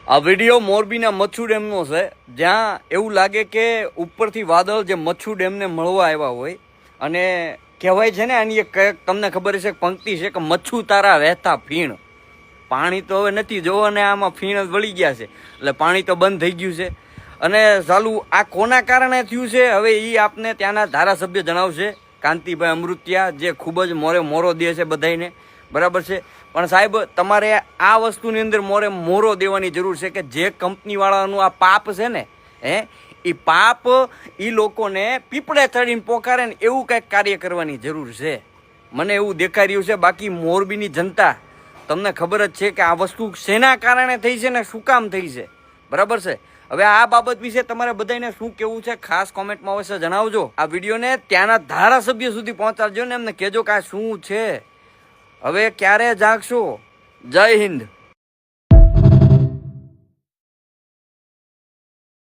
આ વિડીયો મોરબીના મચ્છુ ડેમનો છે, જ્યાં એવું લાગે કે ઉપરથી વાદળ જે મચ્છુ ડેમને મળવા આવ્યા હોય. અને કહેવાય છે ને, આની એક તમને ખબર છે પંક્તિ છે કે મચ્છુ તારા વહેતા ફીણ. પાણી તો હવે નથી જોવો ને, આમાં ફીણ જ વળી ગયા છે, એટલે પાણી તો બંધ થઈ ગયું છે. અને ચાલુ આ કોના કારણે થયું છે હવે એ આપને ત્યાંના ધારાસભ્ય જણાવશે, કાંતિભાઈ અમૃતિયા, જે ખૂબ જ મોરો દે છે બધાને, બરાબર છે. પણ સાહેબ, તમારે આ વસ્તુની અંદર મોરો દેવાની જરૂર છે કે જે કંપનીવાળાનું આ પાપ છે ને, એ પાપ એ લોકોને પીપળે ચડીને પોકારે ને એવું કંઈક કાર્ય કરવાની જરૂર છે. મને એવું દેખાઈ રહ્યું છે. બાકી મોરબીની જનતા, તમને ખબર જ છે કે આ વસ્તુ શેના કારણે થઈ છે ને શું કામ થઈ છે, બરાબર છે. હવે આ બાબત વિશે તમારે બધાને શું કેવું છે ખાસ કોમેન્ટમાં અવશ્ય જણાવજો. આ વિડીયોને ત્યાંના ધારાસભ્ય સુધી પહોંચાડજો ને એમને કહેજો કે આ શું છે. હવે ક્યારે જાગશો? જય હિન્દ.